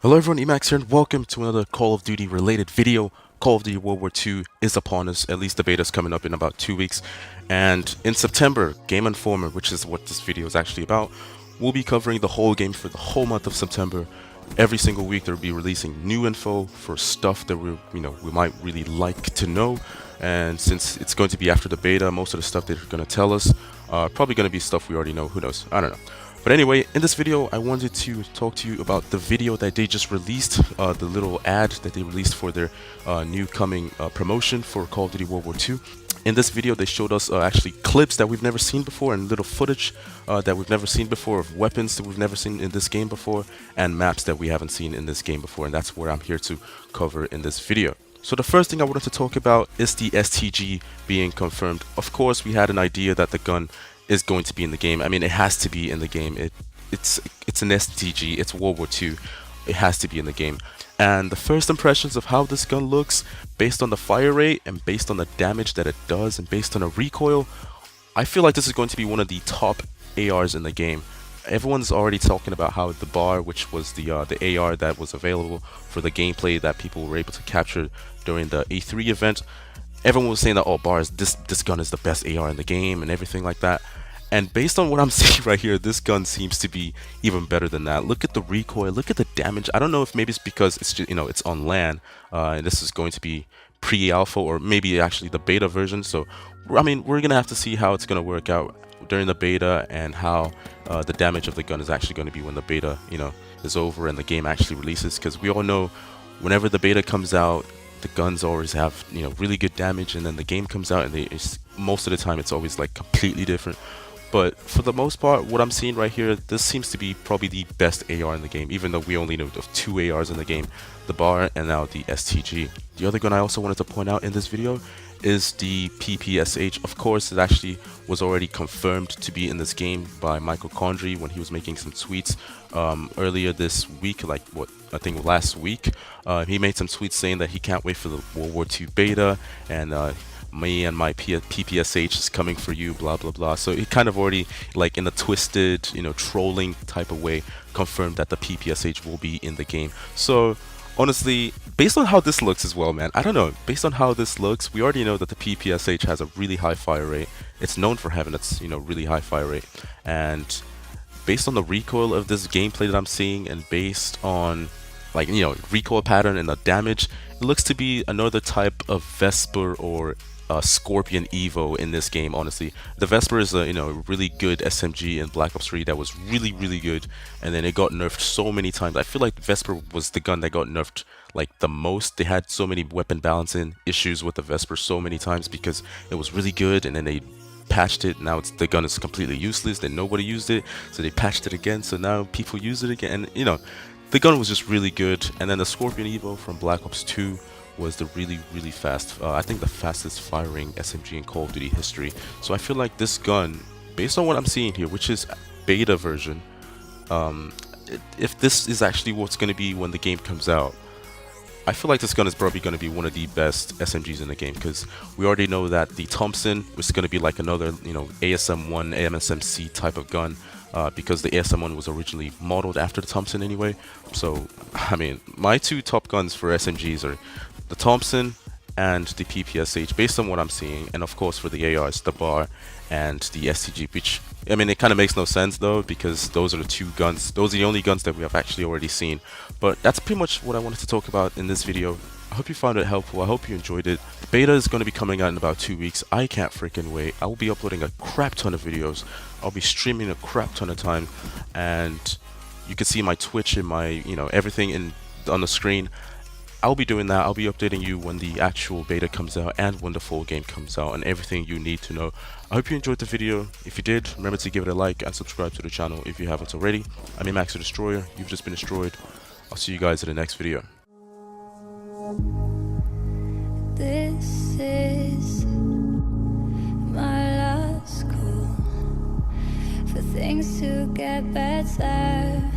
Hello everyone, Emax here and welcome to another Call of Duty related video. Call of Duty World War II is upon us, at least the beta is coming up in about 2 weeks. And in September, Game Informer, which is what this video is actually about, will be covering the whole game for the whole month of September. Every single week they'll be releasing new info for stuff that we might really like to know. And since it's going to be after the beta, most of the stuff they're going to tell us probably going to be stuff we already know. Who knows? I don't know. But anyway, in this video, I wanted to talk to you about the video that they just released, the little ad that they released for their new coming promotion for Call of Duty World War II. In this video, they showed us actually clips that we've never seen before and little footage that we've never seen before of weapons that we've never seen in this game before and maps that we haven't seen in this game before, and that's what I'm here to cover in this video. So the first thing I wanted to talk about is the STG being confirmed. Of course, we had an idea that the gun is going to be in the game. I mean, it has to be in the game. It's an STG. It's World War II. It has to be in the game. And the first impressions of how this gun looks, based on the fire rate and based on the damage that it does and based on a recoil, I feel like this is going to be one of the top ARs in the game. Everyone's already talking about how the bar, which was the AR that was available for the gameplay that people were able to capture during the E3 event, everyone was saying that, oh, bars, this gun is the best AR in the game and everything like that. And based on what I'm seeing right here, this gun seems to be even better than that. Look at the recoil, look at the damage. I don't know if maybe it's because it's just, it's on LAN, and this is going to be pre-alpha or maybe actually the beta version. So, I mean, we're gonna have to see how it's gonna work out during the beta and how the damage of the gun is actually going to be when the beta, is over and the game actually releases. Because we all know, whenever the beta comes out, the guns always have really good damage, and then the game comes out and most of the time it's always like completely different. But for the most part, what I'm seeing right here, this seems to be probably the best AR in the game, even though we only know of 2 ARs in the game, the bar and now the STG. The other gun I also wanted to point out in this video is the PPSH. Of course, it actually was already confirmed to be in this game by Michael Condrey when he was making some tweets earlier this week, like I think last week. He made some tweets saying that he can't wait for the World War II beta, and me and my PPSH is coming for you, blah blah blah. So he kind of already, like in a twisted, trolling type of way, confirmed that the PPSH will be in the game. So honestly, based on how this looks as well, man, I don't know. Based on how this looks, we already know that the PPSH has a really high fire rate. It's known for having its, really high fire rate. And based on the recoil of this gameplay that I'm seeing, and based on recoil pattern and the damage, it looks to be another type of Vesper or Scorpion Evo in this game. Honestly, the Vesper is a really good SMG in Black Ops 3 that was really good, and then it got nerfed so many times. I feel like Vesper was the gun that got nerfed like the most. They had so many weapon balancing issues with the Vesper so many times because it was really good, and then they patched it. Now the gun is completely useless. Then nobody used it, so they patched it again, so now people use it again. And the gun was just really good. And then the Scorpion Evo from Black Ops 2 was the really fast, I think the fastest firing SMG in Call of Duty history. So I feel like this gun, based on what I'm seeing here, which is beta version, if this is actually what's going to be when the game comes out, I feel like this gun is probably going to be one of the best SMGs in the game, because we already know that the Thompson was going to be like another ASM-1, AMSMC type of gun, because the ASM-1 was originally modeled after the Thompson anyway. So I mean, my 2 top guns for SMGs are the Thompson and the PPSH, based on what I'm seeing, and of course for the ARs, the bar and the STG, which, I mean, it kind of makes no sense though, because those are the 2 guns, those are the only guns that we have actually already seen. But that's pretty much what I wanted to talk about in this video. I hope you found it helpful. I hope you enjoyed it. The beta is going to be coming out in about 2 weeks. I can't freaking wait. I will be uploading a crap ton of videos. I'll be streaming a crap ton of time, and you can see my Twitch and my, everything on the screen. I'll be doing that. I'll be updating you when the actual beta comes out and when the full game comes out, and everything you need to know. I hope you enjoyed the video. If you did, remember to give it a like and subscribe to the channel if you haven't already. I'm Emax the Destroyer. You've just been destroyed. I'll see you guys in the next video. This is my last call for things to get better.